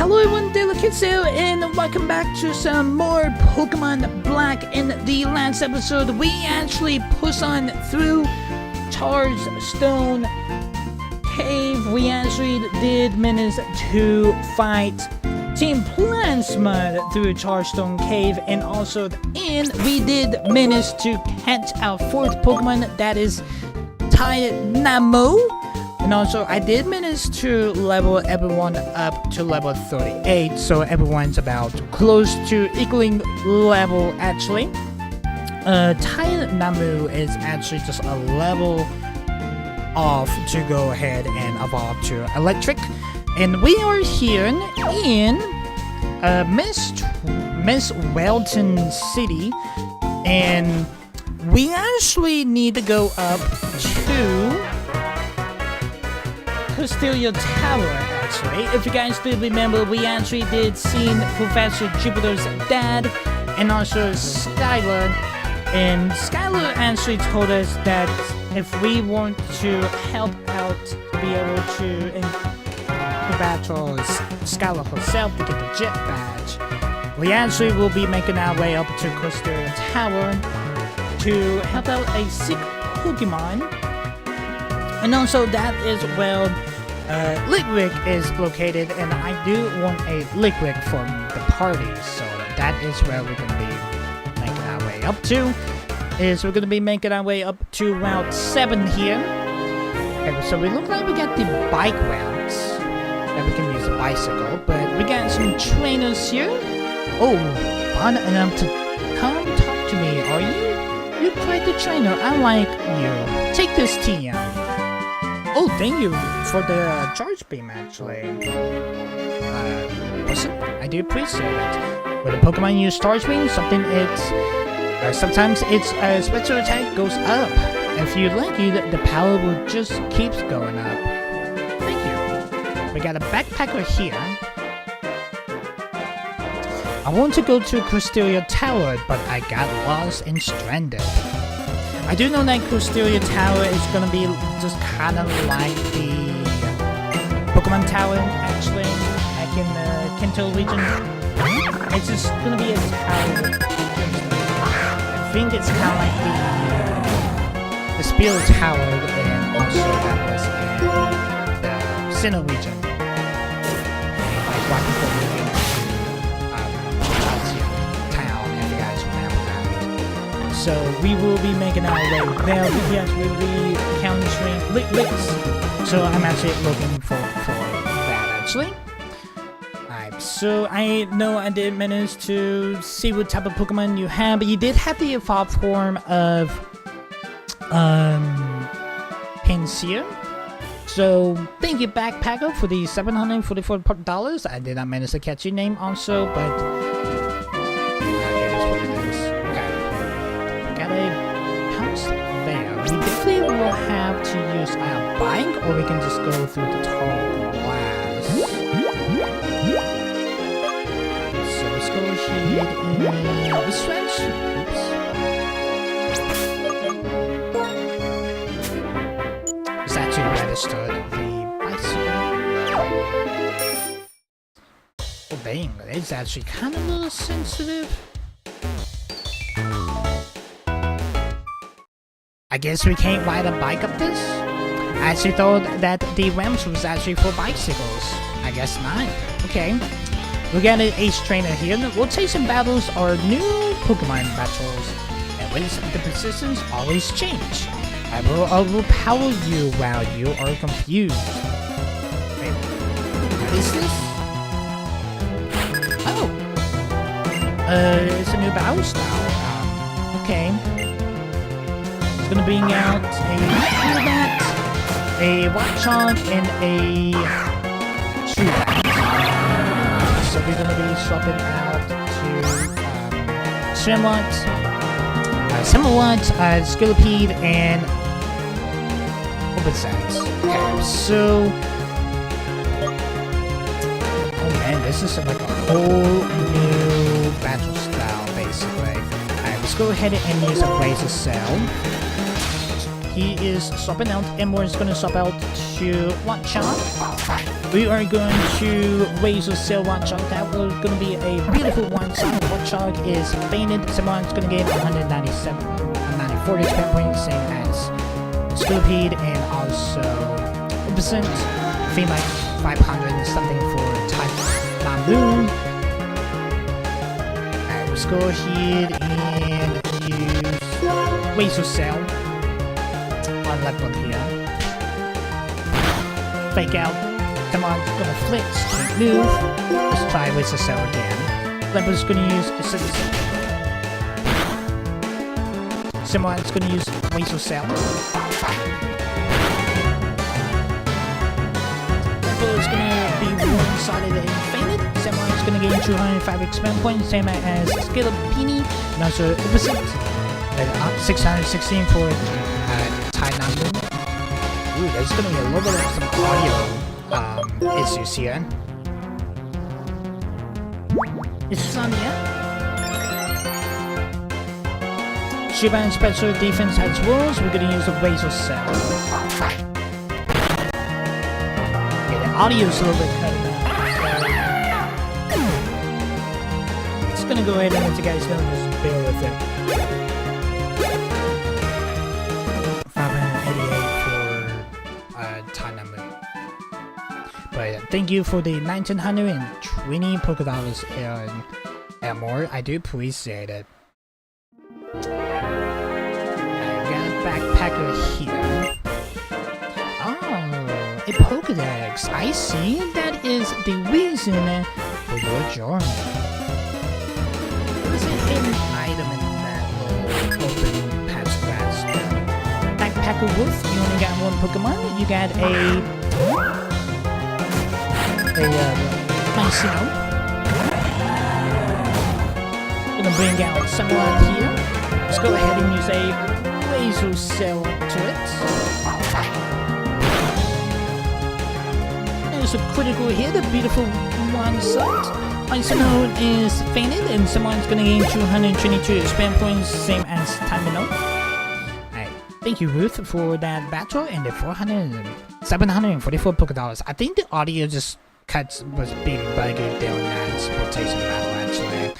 Hello everyone, Delicatio, and welcome back to some more Pokemon Black. In the last episode, we actually pushed on through Stone Cave. We actually did manage to fight Team Plasma through Stone Cave, and also we did manage to catch our fourth Pokemon, that is Tynamo. And also, I did manage to level everyone up to level 38, so everyone's about close to equaling level, actually. Tynamo is actually just a level off to go ahead and evolve to Electric. And we are here in Miss Welton City, and we actually need to go up to Castelia Tower, actually. If you guys do remember, we actually did see Professor Jupiter's dad and also Skylar. And Skylar actually told us that if we want to help out to be able to battle Skylar herself to get the jet badge, we actually will be making our way up to Castelia Tower to help out a sick Pokemon. And also, that is where Litwick is located, and I do want a Litwick for the party, so that is where we're going to be making our way up to. We're going to be making our way up to Route 7 here. Okay, so we look like we got the bike routes, that we can use a bicycle, but we got some trainers here. Oh, fun enough to come talk to me, are you? You're quite the trainer, I like you. Take this tea out. Oh, thank you for the charge beam, actually. Listen, I do appreciate it. When a Pokemon use charge beam, sometimes its special attack goes up. If you like it, the power will just keeps going up. Thank you. We got a backpacker here. I want to go to Castelia Tower, but I got lost and stranded. I do know that Castelia Tower is gonna be just kind of like the Pokemon Tower, actually, back in the Kanto region. It's just gonna be a tower. I think it's kind of like the Spirit Tower, and also that was in the Sinnoh region. Like Rocky region. So we will be making our way there. Yes, we'll be countering Litwicks. So I'm actually looking for that, actually. Alright, so I know I did manage to see what type of Pokemon you have, but you did have the evolved form of Pinsir. So thank you, Backpacker, for the $744. I did not manage to catch your name also, but there. We definitely will have to use our bike, or we can just go through the tall glass. So let's go ahead and switch. Oops. It's actually registered the bicycle. Oh dang, it's actually kind of a little sensitive. I guess we can't ride a bike up this? I actually thought that the ramps was actually for bicycles. I guess not. Okay. We got an ace trainer here. We'll take some battles or new Pokemon battles. And with the positions always change. I will overpower you while you are confused. Wait, what is this? Oh! It's a new battle style. Okay. Gonna bring out a Crobat, a Watchon, and a Trubat. So we're gonna be swapping out to Samurott, Skillipede, and Obizet. Okay, so oh man, this is like a whole new battle style, basically. Alright, let's go ahead and use a Razor Cell. He is swapping out, and we're just gonna swap out to Watchon. We are going to raise a Sail Watchog. That will going to be a beautiful one. Sonic Watchog is fainted. Someone's going to get 194 experience points, same as Scopede, and also percent. I think like 500 and something for Type Bamboo. Alright, let's go ahead and use Razor Sail on left one here. Fake out. Come on, gonna flex, can't move. Let's try Razor Sail again. Leopard's gonna use Assassin. Someone's gonna use Razor Sail. Leopard's gonna be one-sided and fainted. Someone's gonna gain 205 experience points, same as Scalopini, and also opposite. And 616 for Tide number. Ooh, there's gonna be a little bit of some audio issues here. Is this on yet? Shiban special defense has rules. We're gonna use a Razor Sail. Yeah, the audio's a little bit cut out. Just gonna go ahead and let you guys know, just bear with it. 588 for time number. But thank you for the 1920 Poké Dollars and more. I do appreciate it. I got a backpacker here. Oh, a Pokédex. I see. That is the reason for your journey. There's a hidden item in that open patch grass. Backpacker Wolf, you only got one Pokemon. You got Mycino. Gonna bring out someone here. Let's go ahead and use a Razor Sail to it. There's a critical here, the beautiful one shot. Mycino is fainted, and someone's gonna gain 222 experience points, same as Tamino. Alright, thank you, Ruth, for that battle and the 744 Poké Dollars. I think the audio just was being buggy during that sportation battle, actually.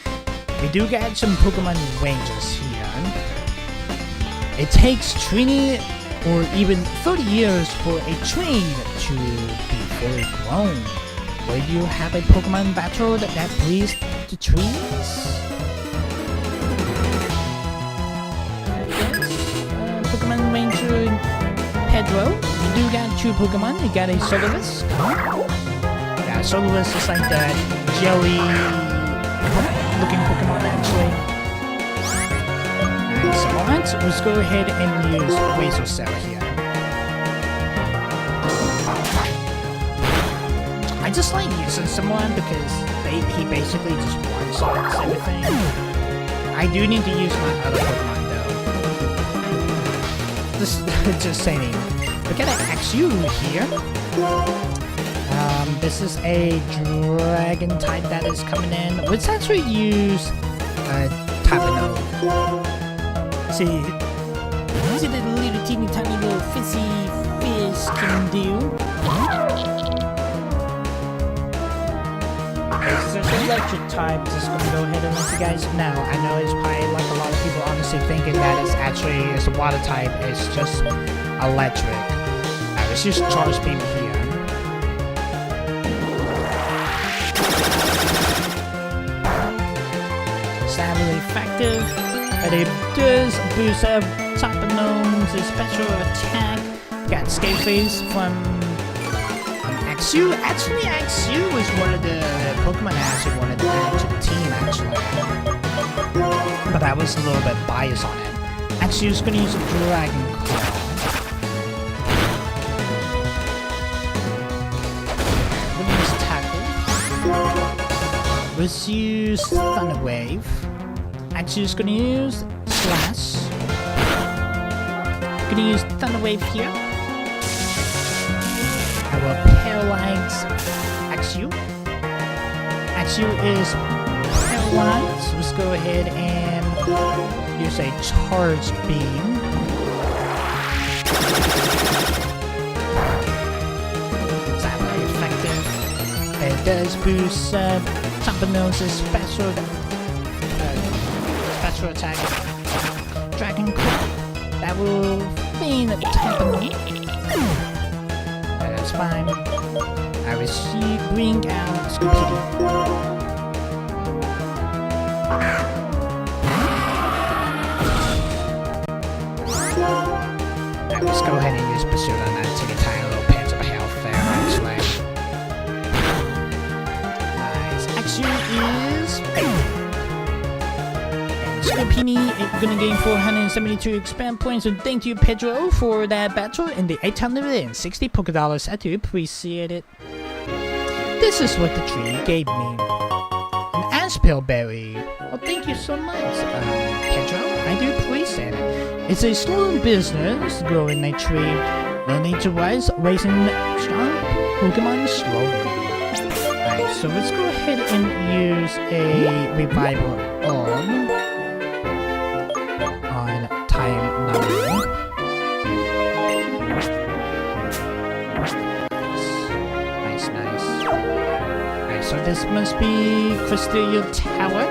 We do get some Pokemon ranges here. It takes 20 or even 30 years for a train to be fully grown. Will you have a Pokemon battle that breathes the trees? Pokemon Ranger Pedro. You do got two Pokemon. You got a Soloist. Yeah, Soloist is like that jelly looking Pokemon, actually. Alright, so let's go ahead and use Razor Sail here. I just like using someone because he basically just one-shots everything. I do need to use my other Pokemon though. Just saying. Look at that Axew here. This is a dragon type that is coming in. Let's actually use Tapino. See the little teeny tiny little fizzy fish can do. This is electric type. Just gonna go ahead and let you guys know. I know it's probably like a lot of people honestly thinking that it's actually a water type. It's just electric. Let's use Charge Beam here. Sadly effective, but it does boost up Tapino's special attack. Got Escape Phase from Axew. Actually, Axew was one of the Pokemon I actually wanted to add to the team, actually. But I was a little bit biased on it. Axew's gonna use a Dragon Claw. Let's use Thunder Wave. Actually, just gonna use Slash. Gonna use Thunder Wave here. I will paralyze Axew. Axew is paralyzed. Let's go ahead and use a Charge Beam. Is that really effective? It does boost Tampanose's special attack. Dragon Claw. That will feign Tampanose. That's fine. I will bring out Scoopity. Let's go ahead and use Pursuit on that to get tiny little pins of health there, actually. Nice. Action is... And Scoopini is gonna gain 472 expand points, and thank you, Pedro, for that battle and the 860 Poké Dollars. I do appreciate it. This is what the tree gave me. An Aspel Berry. Well, thank you so much, Pedro. I do appreciate it. It's a slow business growing a tree. No need to raising strong Pokemon slowly. Alright, so let's go ahead and use a Revival on Time Number. Nice. Alright, so this must be Crystal Tower.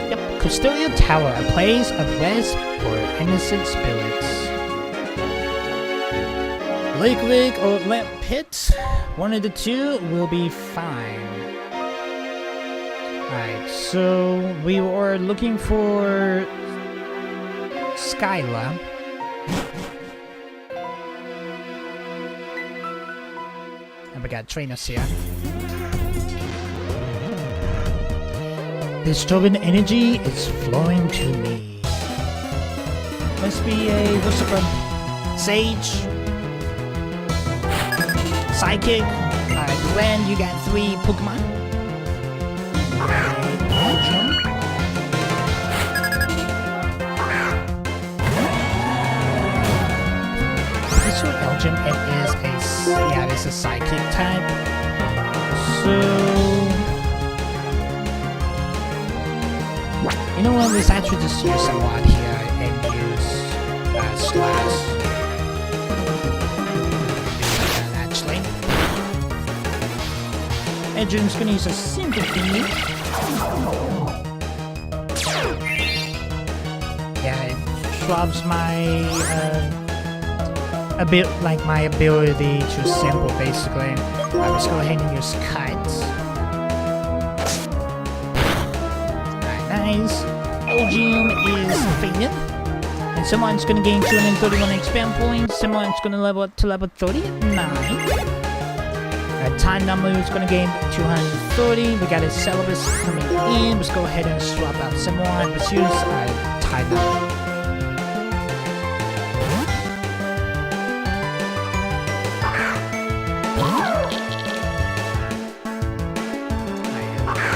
Yep, Crystal Tower, a place of rest for innocent spirits. Lake or Lamp Pit, one of the two will be fine. Alright, so we are looking for Skyla. And we got trainers here. This Tobin energy is flowing to me. Must be a, what's it called? Sage. Psychic. Alright, Gwen, you got 3 Pokemon. This one, Elgin, it is a, yeah, it's a Psychic type. So... You know what, let's actually just use a lot here and use Slash. And actually, Edgin's gonna use a Sympathy. Yeah, it shrubs my, a bit like my ability to sample basically. Let's go ahead and use Cut. Nice. Elgium is faded. And someone's gonna gain 231 expand points. Someone's gonna level up to level 39. Time Number is gonna gain 230. We got a Celebus coming in. Let's go ahead and swap out someone. Let's use Time Number.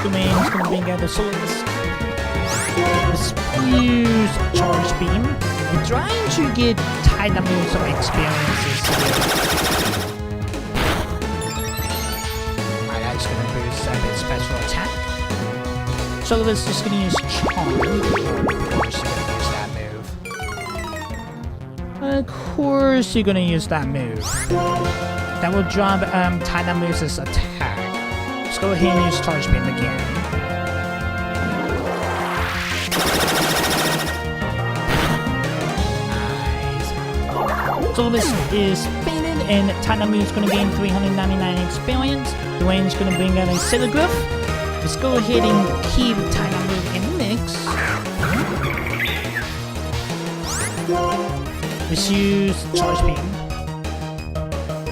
Domain's gonna bring out the Celebus. Let's use Charge Beam. We're trying to get Tidal some experiences here. Alright, that's gonna boost a bit special attack. So let's just gonna use Charm. Of course you're gonna use that move. Of course you're gonna use that move. That will drop Tidal Moose's attack. Let's go ahead and use Charge Beam again. Solus is faded, and Tanamu is going to gain 399 experience. Dwayne's going to bring out a Telegraph. Let's go ahead and keep Tanamu in the mix. Let's use Charge Beam.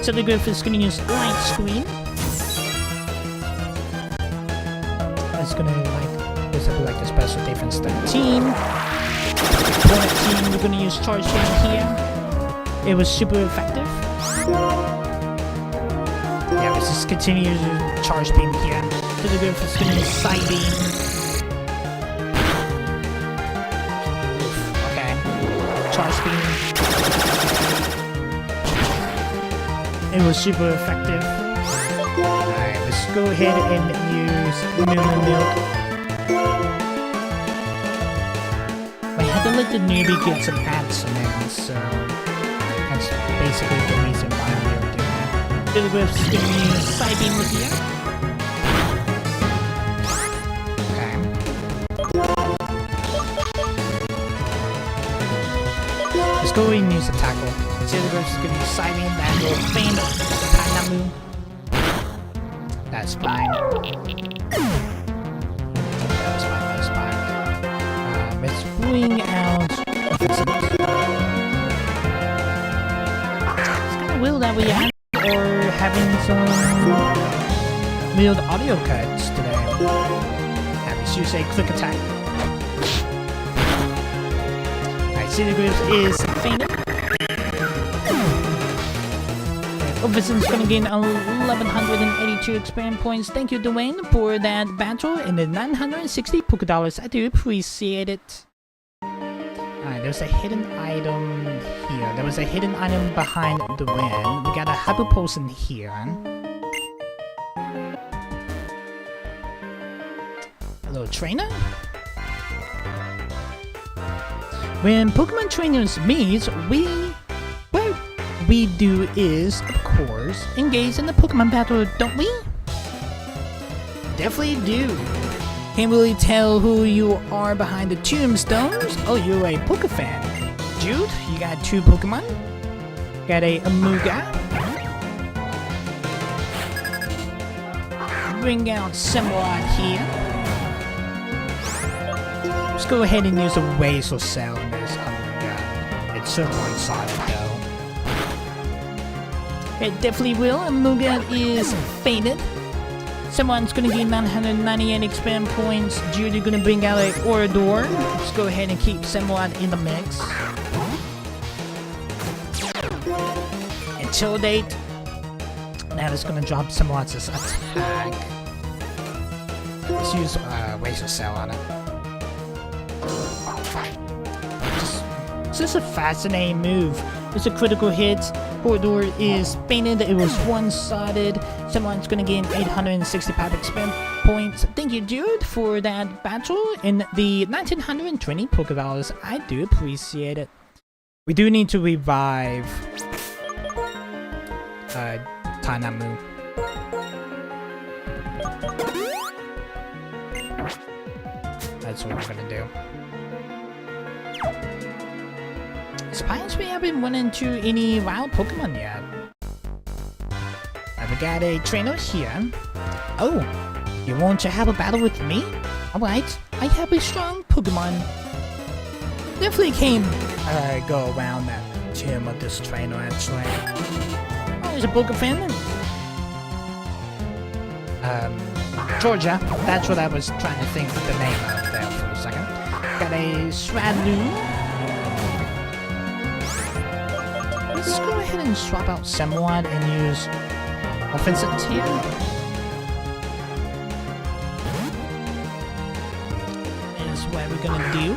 Telegraph is going to use Light Screen. That's going to this will be like a special defense 13. Opponent team, we're going to use Charge Beam here. It was super effective. Yeah, let's just continue to Charge Beam here. Telegraph is going to use Side Beam. Okay. Charge Beam. It was super effective. Alright, let's go ahead and use Milk. I had to let the newbie get some action in, so... Basically the reason why we are doing it. Telegraph's gonna use Side Beam here. Let's go and use a tackle. Citigroup is gonna be siding that will feign Tainamu. That's fine. That's fine. Let's bring out offensive. It's kind of weird that we are having some weird audio cuts today. Have you say quick attack. Citigroup is fainted. Overson's gonna gain 1182 experience points. Thank you, Dwayne, for that battle and the 960 Poké Dollars. I do appreciate it. Alright, there's a hidden item here. There was a hidden item behind the win. We got a Hyper Potion here. Hello, trainer? When Pokemon trainers meet, what we do is, of course, engage in the Pokemon battle, don't we? Definitely do. Can't really tell who you are behind the tombstones. Oh, you're a Poké fan. Jude, you got 2 Pokemon. Got a Amuga. Bring out Semrod here. Let's go ahead and use a Wazel Cell on this Amuga. It's so one-sided though. It definitely will. Amuga is fainted. Someone's gonna gain 998 experience points. Judy gonna bring out a Orador. Let's go ahead and keep Semrod in the mix. Intimidate. Now it's gonna drop Semrod's attack. Let's use Wazel Cell on it. This is a fascinating move. It's a critical hit. Corridor is fainted. It was one-sided. Someone's gonna gain 865 experience points. Thank you, dude, for that battle in the 1920 Poké Dollars. I do appreciate it. We do need to revive Tainamu. That's what we're gonna do. Surprised we haven't run into any wild Pokemon yet. We got a trainer here. Oh, you want to have a battle with me? Alright, I have a strong Pokemon. Definitely can go around that gym of this trainer actually. Oh, there's a Pokefan. Georgia. That's what I was trying to think of the name of there for a second. Got a Stradlu. Let's go ahead and swap out Semrod and use offensive here. Is what we're gonna do.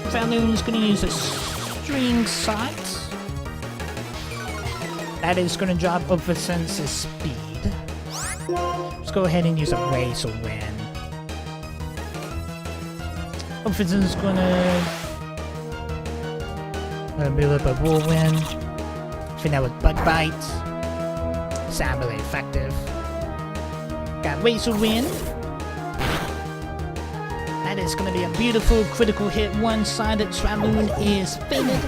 Falloon's gonna use a string shot. That is gonna drop Offense's speed. Let's go ahead and use a Wazel Win. Offense's gonna build up a Whirlwind. I think that was Bug Bite. Sound really effective. Got Wazel Win. That is going to be a beautiful critical hit. One-sided Stradloon is fainted.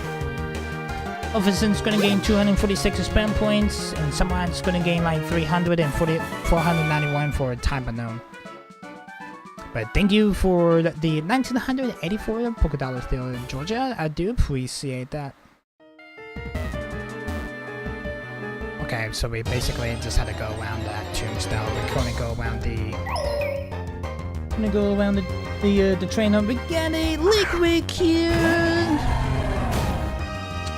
Offensen's going to gain 246 experience points, and someone's going to gain like 491 for a type unknown. But thank you for the 1984 Poké Dollars deal in Georgia. I do appreciate that. Okay, so we basically just had to go around that tombstone. We're gonna go around the trainer. We got a Liquid here.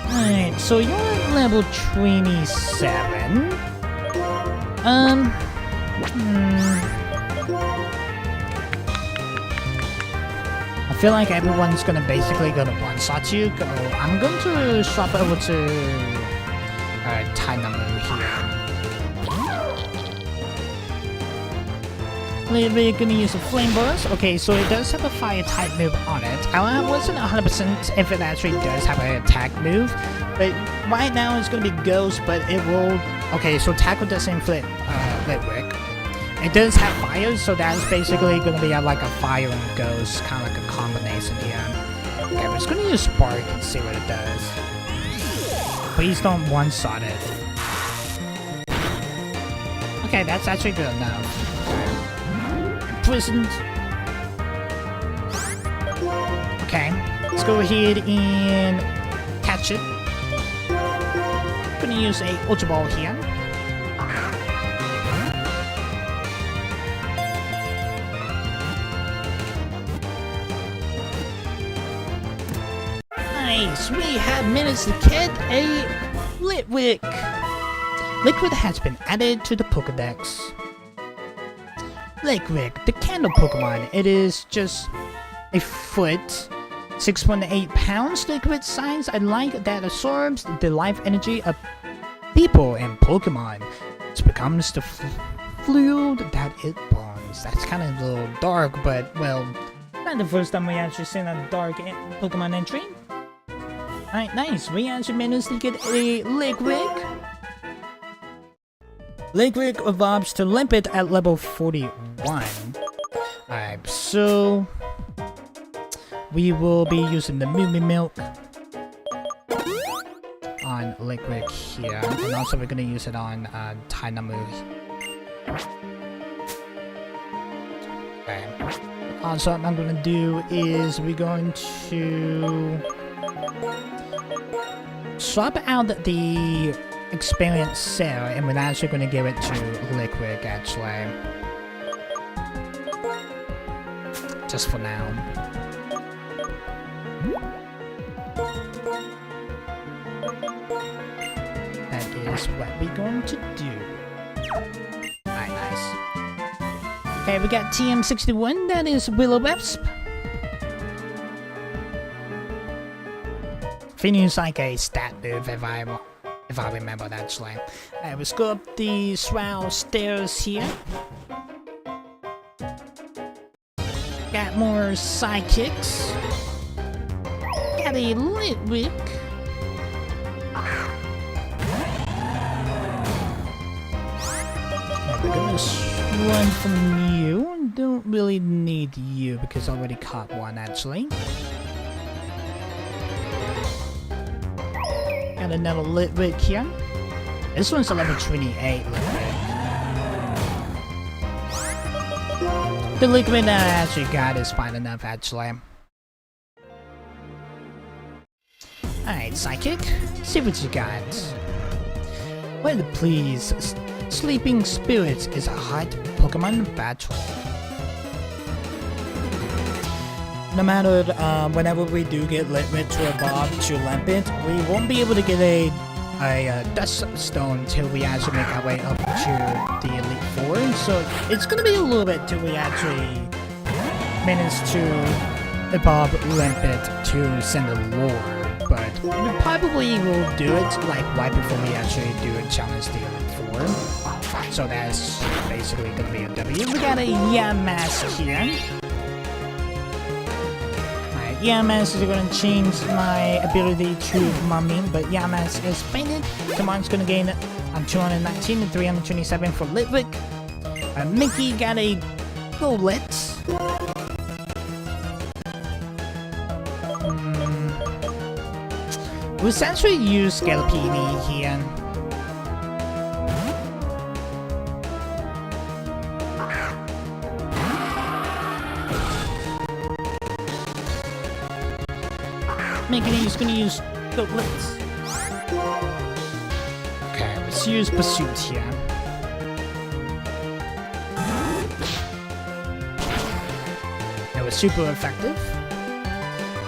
Alright, so you're level 27. I feel like everyone's gonna basically one-shot you. I'm going to swap over to Tainamu here. We're gonna use a Flame Burst. Okay, so it does have a fire type move on it. I wasn't 100% if it actually does have an attack move, but right now it's gonna be Ghost, but it will. Okay, so Tackle doesn't inflict Litwick. It does have fire, so that's basically gonna be like a fire and ghost, kind of like a combination here. Okay, we're just gonna use Spark and see what it does. Please don't one-shot it. Okay, that's actually good enough. Imprisoned. Okay, let's go ahead and catch it. Gonna use a Ultra Ball here. Nice, we have managed to get a Litwick. Liquid has been added to the Pokedex. Litwick, the candle Pokemon. It is just a foot, 6.8 pounds liquid size. I like that absorbs the life energy of people and Pokemon. It becomes the fluid that it burns. That's kind of a little dark, but well, not the first time we actually seen a dark Pokemon entry. Alright, nice. We actually managed to get a Litwick. Litwick evolves to Limpet at level 41. Alright, so we will be using the Moo Milk on Litwick here, and also we're gonna use it on Dynamoo. Okay. Also, what I'm gonna do is we're going to swap out the experience cell, and we're actually going to give it to Litwick, actually. Just for now. That is what we're going to do. Alright, nice. Okay, we got TM61, that is Will-O-Wisp. Seems like a stat move if I remember that actually. Alright, let's go up the swell stairs here. Got more sidekicks. Got a Litwick. We're gonna run from you. Don't really need you because I already caught one actually. Got another Litwick here. This one's a level 28 Litwick. The liquid that I actually got is fine enough, actually. Alright, Psychic. See what you got. Well, please. Sleeping Spirits is a hot Pokemon battle. No matter whenever we do get Litwick to evolve to Limpet, we won't be able to get a Dust Stone until we actually make our way up to the Elite Four. So it's gonna be a little bit till we actually manage to evolve Limpet to Cinderlore. But we probably will do it like right before we actually do a challenge the Elite Four. So that's basically gonna be a W. We got a Yamask here. Yamask is going to change my ability to Mummy, but Yamask is fainted. Command's going to gain on 219 and 327 for Litwick. Mickey got a Golett. We'll essentially use Scarpini here. He's gonna use Golett. Okay, let's use Pursuit here. That was super effective.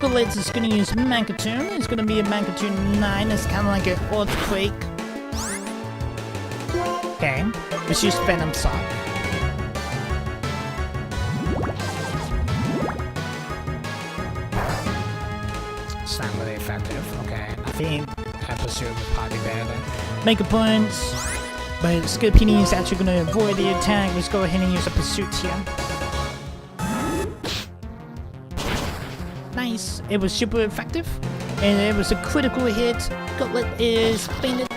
Golett is gonna use Mankatoon. It's gonna be a Mankatoon 9. It's kind of like an Earthquake. Okay, let's use Venom Sock. Not really effective. Okay, I think Pursuit was probably better. Make a point, but Scarpini is actually going to avoid the attack. Let's go ahead and use a Pursuit here. Nice. It was super effective, and it was a critical hit. Golett is fainted.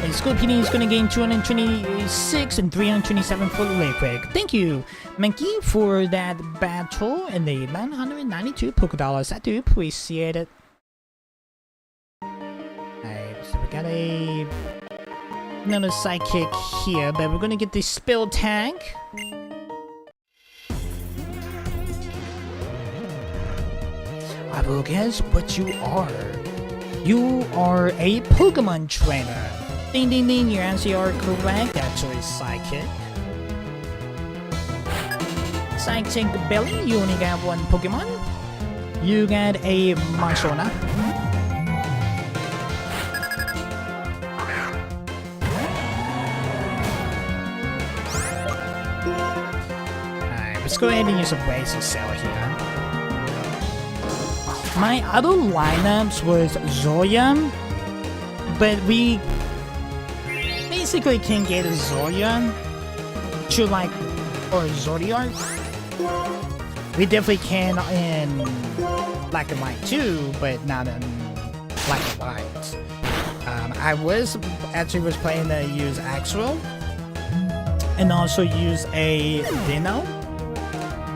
It's Scorpion is gonna gain 226 and 327 for Liquid. Thank you, Monkey, for that battle and the 992 Poké Dollars. I do appreciate it. Alright, so we got another sidekick here, but we're gonna get the Spill Tag. I will guess what you are. You are a Pokemon trainer. Ding ding ding, your answer are correct. Actually, Psychic. Psychic Belly, you only got one Pokemon. You got a Marsona. Alright, let's go ahead and use a Razor Cell here. My other lineups was Zoya, but we basically can get a Zoya to like, or Zodiac. We definitely can in Black and White too, but not in Black and White. I was planning to use Axel and also use a Dino.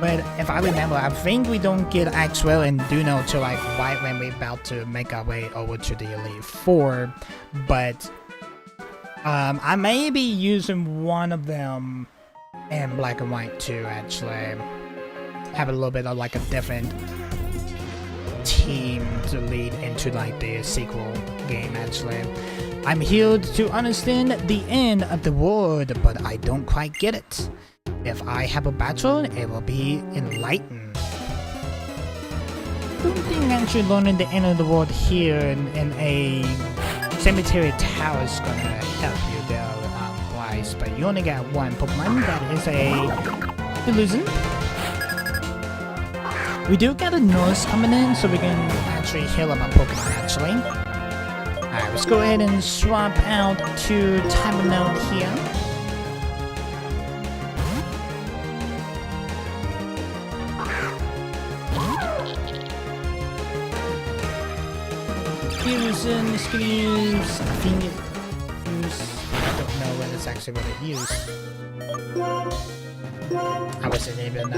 But if I remember, I think we don't get Axel and Duno till like right when we're about to make our way over to the Elite Four. But I may be using one of them in Black and White too, actually. Have a little bit of like a different team to lead into like the sequel game, actually. I'm here to understand the end of the world, but I don't quite get it. If I have a battle, it will be enlightened. I don't think actually learning the end of the world here in a cemetery tower is gonna help you there, Bryce. But you only got one Pokemon, that is a Illusion. We do got a nurse coming in, so we can actually heal up our Pokemon, actually. Alright, let's go ahead and swap out to Time Note here. Fusion is gonna use, I think it I don't know what it's actually what it used. I wasn't even,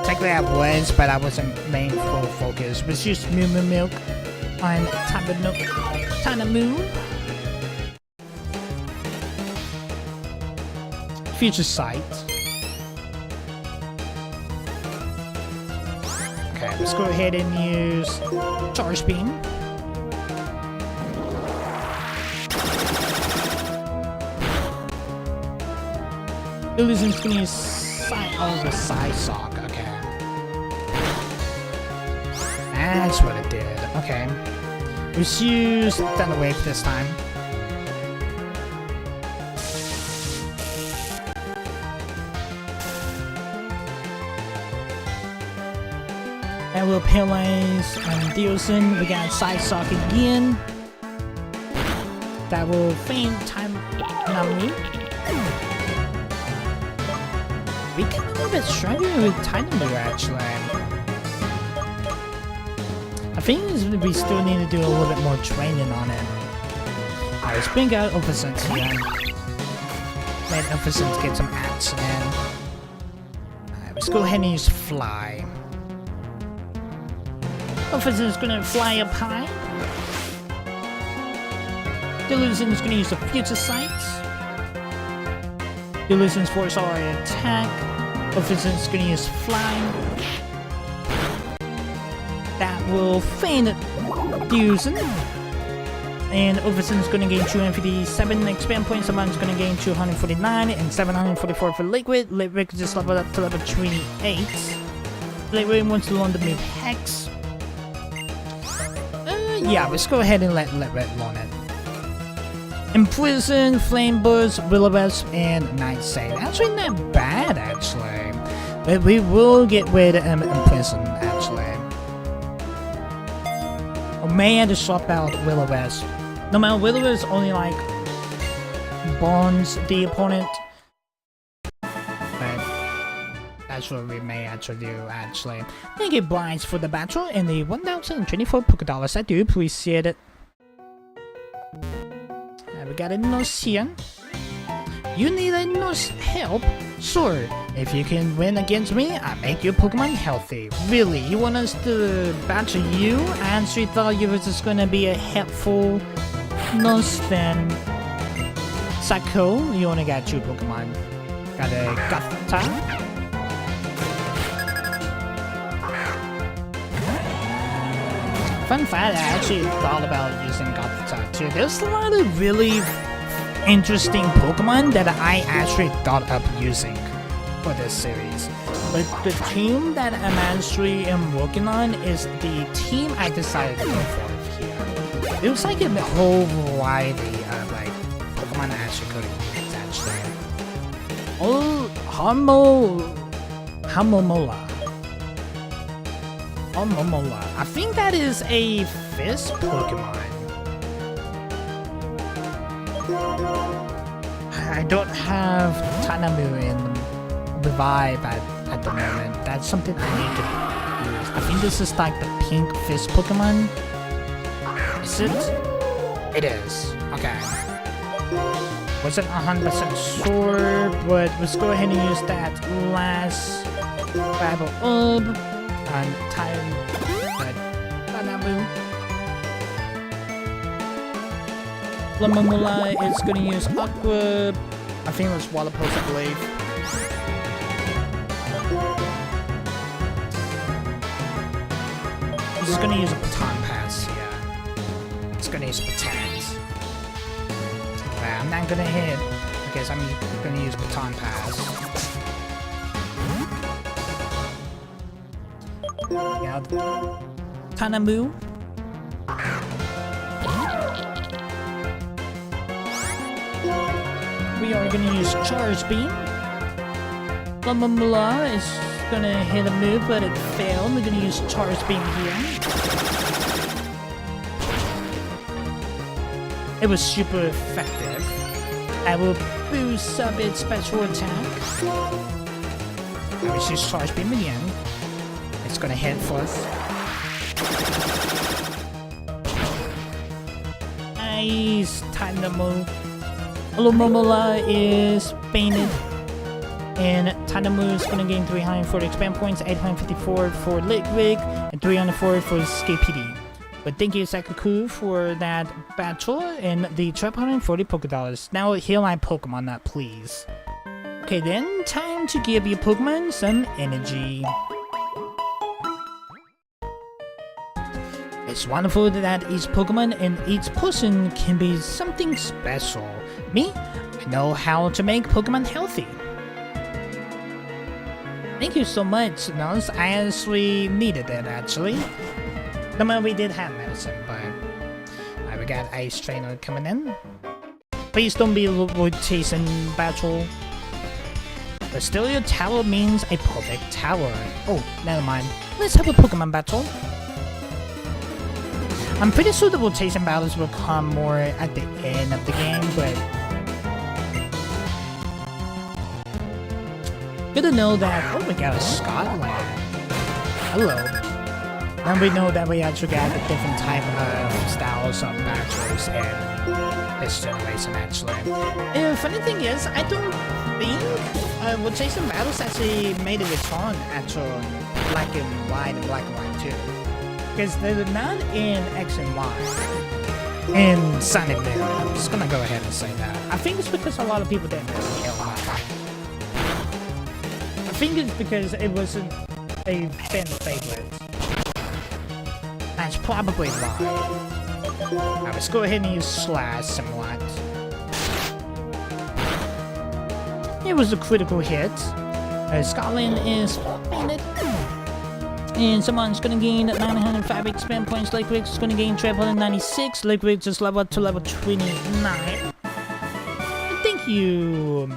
technically I was, but I wasn't main full focus. It was just Moo Moo Milk on Tanamoo. Future Sight. Okay, let's go ahead and use Charge Beam. Illusion's gonna use the Psysock, okay. That's what it did, okay. Let's use Thunder Wave this time. And we'll paralyze Diosen. We got Psysock again. That will feign Time Nami. We can a little bit struggling with Tynamoo, actually. I think we still need to do a little bit more training on it. Alright, let's bring out Ophisence here. Let Ophisence get some action in. Alright, let's go ahead and use Fly. Ophisence is gonna fly up high. Delusion is gonna use the Future Sight. Delusion's force our attack. Ophisence is gonna use Flying. That will feign Delusion. And Ophisence is gonna gain 257 expand points. Someone's gonna gain 249 and 744 for Liquid. Liquid just leveled up to level 28. Liquid wants to learn the move Hex. Yeah, let's go ahead and let Red learn it. Imprison, Flame Burst, Will-O-Wisp, and Night Save. Actually not bad, actually. But we will get rid of Imprison, actually. Or may I just swap out Will-O-Wisp. No matter, Will-O-Wisp only like bonds the opponent. But that's what we may actually do, actually. Thank you, Blinds, for the battle and the 1,024 Poké Dollars. I do appreciate it. We're got a nurse here. You need a nurse help? Sure. If you can win against me, I make your Pokemon healthy. Really, you want us to battle you? I actually thought you were just gonna be a helpful nurse then. Sako, you only got 2 Pokemon. Got a Gotha. Fun fact, I actually thought about using Gotha too. There's a lot of really interesting Pokemon that I actually thought of using for this series. But the team that I'm actually working on is the team I decided to go for here. It was like a whole variety of like Pokemon I actually could have used actually. Oh, Hamomola. Hamomola. I think that is a fish Pokemon. I don't have Tanamu in Revive at the moment. That's something I need to use. I think this is like the pink fish Pokemon. Is it? It is. Okay. Wasn't 100% sure, but let's go ahead and use that last Babble Up and Tanamu. Lamamula is going to use Aqua. I think it was Water Pulse, I believe. It's going to use a Baton Pass, yeah. It's going to use Protect. I'm not going to hit because I'm going to use Baton Pass. Yeah. Tanamu. We are going to use Charge Beam. Lamamula is going to hit a move, but it failed. We're going to use Charge Beam here. It was super effective. I will boost up its special attack. I will use Charge Beam again. It's going to hit first. Nice. Tanamu. Alomomola is fainted, and Tanamu is going to gain 340 expand points, 854 for Litwick, and 304 for SKPD. But thank you, Sakaku, for that battle and the 140 Pokédollars. Now heal my Pokemon up, please. Okay then, time to give your Pokemon some energy. It's wonderful that each Pokemon and each person can be something special. Me, I know how to make Pokemon healthy. Thank you so much, Nose. I actually needed it, actually. No matter we did have medicine, but we got Ice Trainer coming in. Please don't be chasing battle. But still, your tower means a perfect tower. Oh, never mind. Let's have a Pokemon battle. I'm pretty sure the rotation battles will come more at the end of the game, but good to know that. Oh, we got a Scotland. Hello. And we know that we actually got the different type of styles of battles in this generation, actually. And funny thing is, I don't think rotation battles actually made a return to Black and White and Black and White too. Because they're not in X and Y. In Sun and Moon. I'm just gonna go ahead and say that. I think it's because a lot of people didn't really care about it. I think it's because it wasn't a fan favorite. That's probably why. Alright, let's go ahead and use Slash somewhat. It was a critical hit. Scotland is fainted. And someone's gonna gain 905 expand points. Liquid's gonna gain 1296. Liquid just level up to level 29. Thank you,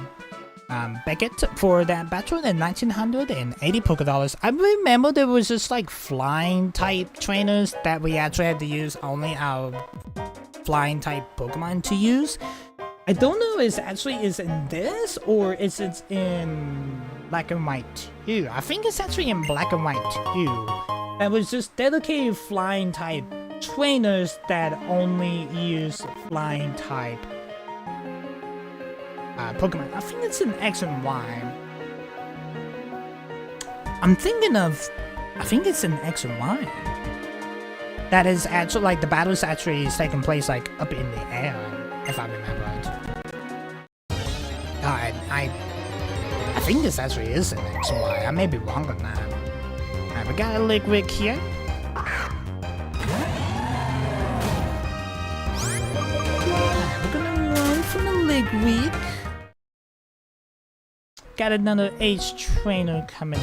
Beckett, for that battle and 1980 Pokédollars. I remember there was just like flying type trainers that we actually had to use only our flying type Pokemon to use. I don't know if it's in this or is it in Black and White 2. I think it's actually in Black and White 2. That was just dedicated flying type trainers that only use flying type Pokemon. I think it's an X and Y. I think it's an X and Y. That is actually like the battle's actually is taking place like up in the air, if I remember right. I think this actually is an X and Y. I may be wrong on that. Alright, we got a Liquid here. We're gonna run from the Liquid. Got another Ace Trainer coming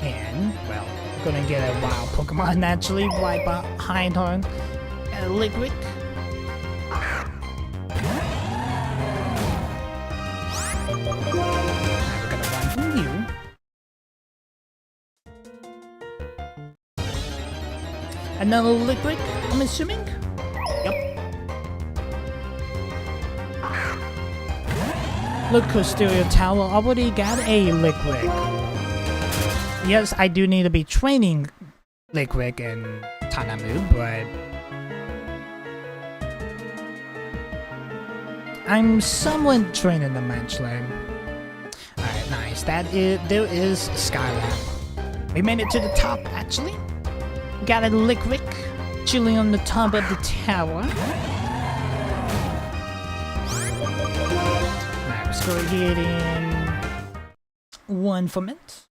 in. Well, we're gonna get a wild Pokemon naturally right behind her. Got a Liquid. We're gonna run from you. Another Liquid, I'm assuming? Yep. Look, Custodia Tower already got a Liquid. Yes, I do need to be training Liquid and Tanamu, but I'm somewhat training them actually. Alright, nice. There is Skyline. We made it to the top actually. Got a Liquid chilling on the top of the tower. Alright, let's go ahead and one from it.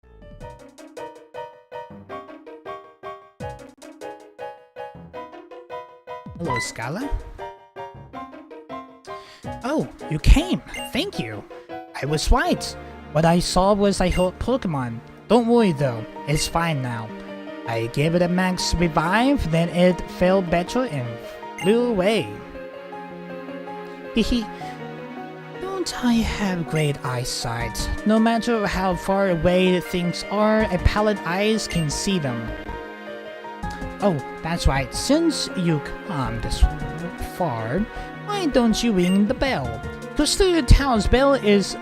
Hello, Scala. Oh, you came. Thank you. I was right. What I saw was I heard Pokemon. Don't worry though, it's fine now. I gave it a max revive, then it felt better and flew away. Hehe. Don't I have great eyesight? No matter how far away things are, a pallet eyes can see them. Oh, that's right. Since you come this far, why don't you ring the bell? Custodia Tower's bell is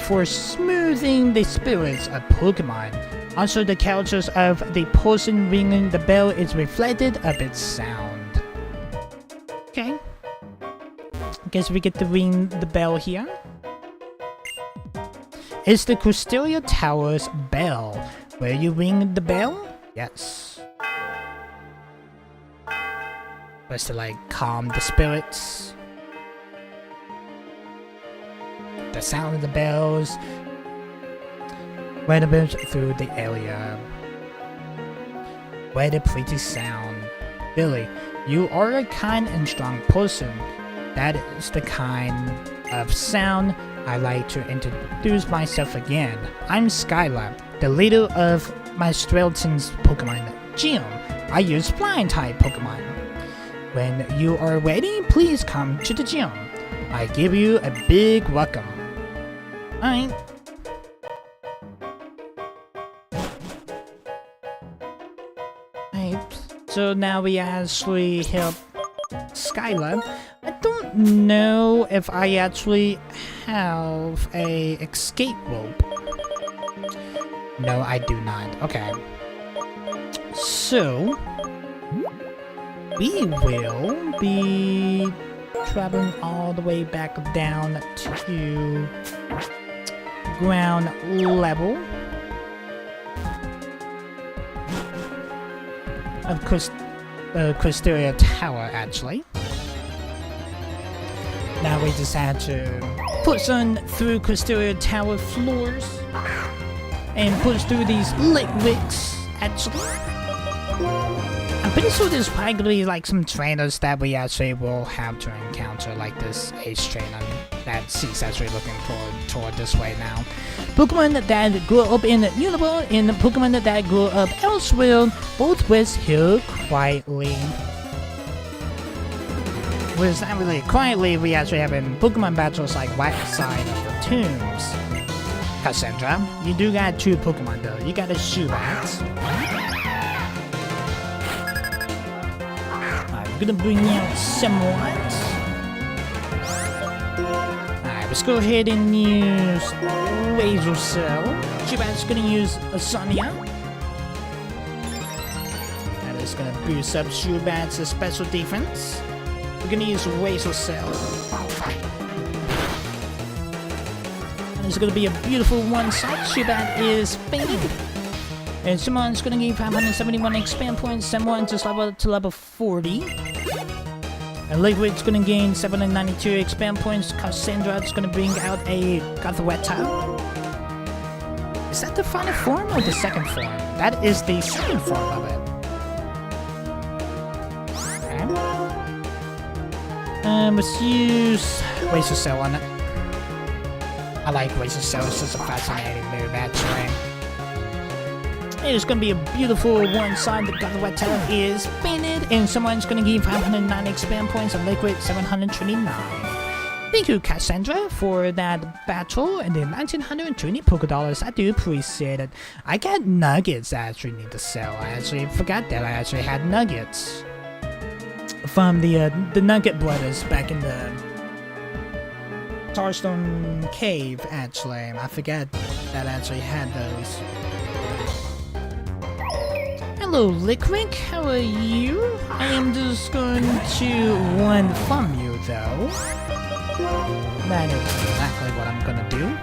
for smoothing the spirits of Pokemon. Also, the characters of the person ringing the bell is reflected of its sound. Okay. Guess we get to ring the bell here. It's the Custodia Tower's bell. Where you ring the bell? Yes. Was to like calm the spirits. The sound of the bells reverberates through the area. What a pretty sound. Billy, you are a kind and strong person. That is the kind of sound I like to introduce myself again. I'm Skylar, the leader of my Strelton's Pokemon gym. I use flying type Pokemon. When you are ready, please come to the gym. I give you a big welcome. Alright. So now we actually help Skylar. I don't know if I actually have a escape rope. No, I do not. Okay. So we will be traveling all the way back down to ground level of Custodia Tower, actually. Now we just had to push on through Custodia Tower floors and push through these Liquids, actually. I'm pretty sure there's probably gonna be like some trainers that we actually will have to encounter, like this Ace Trainer that she's actually looking toward this way now. Pokemon that grew up in the universe and Pokemon that grew up elsewhere, both rest here quietly. Well, it's not really quietly, we actually have in Pokemon battles like right side of the tombs. Cassandra, you do got 2 Pokemon though. You got a Zubat. Alright, we're gonna bring out somewhat. Alright, let's go ahead and use Razor Cell. Zubat's gonna use a Sonia. That is gonna boost up Zubat's special defense. We're gonna use Razor Cell. It's gonna be a beautiful one-side. Zubat is faded. And someone's gonna gain 571 expand points. Someone just level up to level 40. And Liquid's gonna gain 792 expand points. Cassandra's gonna bring out a Gothoretta. Is that the final form or the second form? That is the second form of it. Okay. Let's use Razor Cell on it. I like Razor Cell, it's just a fascinating move actually. It's gonna be a beautiful one-side. The Gothoretta is painted, and someone's gonna gain 509 expand points and Liquid 729. Thank you, Cassandra, for that battle and the 1920 $. I do appreciate it. I got nuggets I actually need to sell. I actually forgot that I actually had nuggets from the Nugget Brothers back in the Starstone Cave. Actually, I forgot that I actually had those. Hello, Lickrick, how are you? I am just going to run from you, though. That is exactly what I'm gonna do.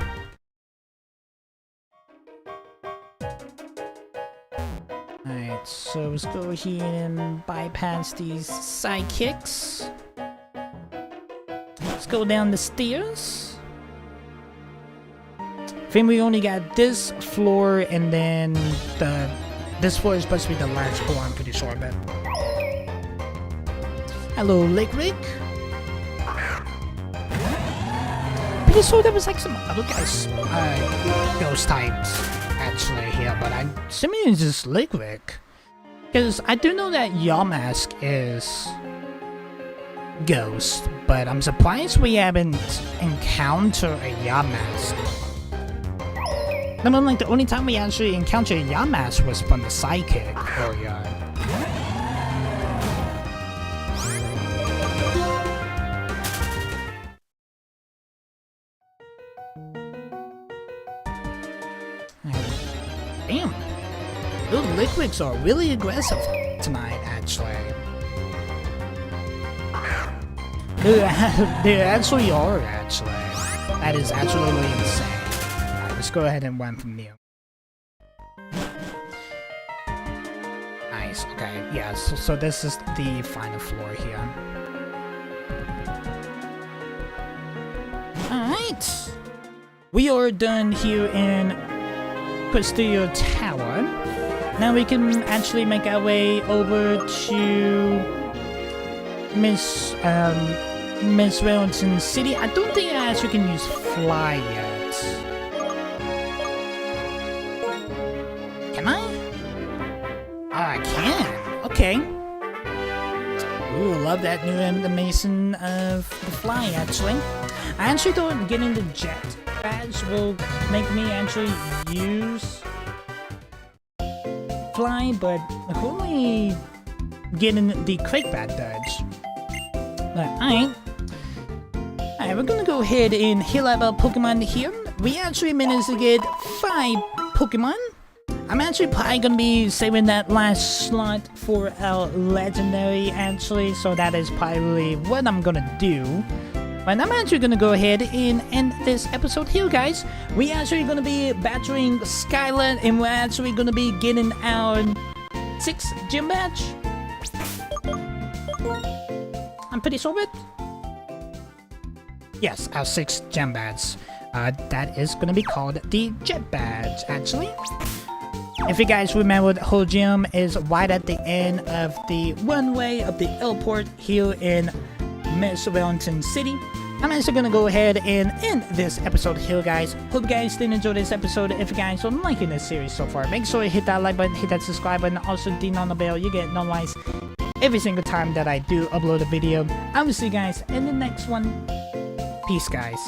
Alright, so let's go ahead and bypass these sidekicks. Let's go down the stairs. I think we only got this floor and then this floor is supposed to be the last floor, I'm pretty sure, but... Hello, Lickrick. Pretty sure there was like some other guys, ghost types, actually, here, but I'm assuming it's just Lickrick. Because I do know that Yamask is ghost, but I'm surprised we haven't encountered a Yamask. I mean, like, the only time we actually encountered a Yamask was from the Psychic area. Damn. Those Liquicks are really aggressive tonight, actually. They actually are, actually. That is absolutely insane. Let's go ahead and run from you. Nice, okay, yeah, so this is the final floor here. Alright! We are done here in Prestige Tower. Now we can actually make our way over to Miss Wellington City. I don't think I actually can use Fly yet. Can I? Oh, I can. Okay. Ooh, love that new animation of the Fly, actually. I actually thought getting the jet badge will make me actually use Fly, but only getting the Quake Bat dodge. Alright, we're gonna go ahead and heal up our Pokemon here. We actually managed to get 5 Pokemon. I'm actually probably gonna be saving that last slot for our legendary, actually, so that is probably what I'm gonna do. But I'm actually gonna go ahead and end this episode here, guys. We actually gonna be battling Skylar, and we're actually gonna be getting our 6th gym badge. I'm pretty sure of it. Yes, our 6th gem badge. That is gonna be called the Jet Badge, actually. If you guys remember, the whole gym is right at the end of the runway of the airport here in Miss Wellington City. I'm actually gonna go ahead and end this episode here, guys. Hope you guys did enjoy this episode. If you guys are liking this series so far, make sure you hit that like button, hit that subscribe button, also ding on the bell. You get notified every single time that I do upload a video. I will see you guys in the next one. Peace, guys.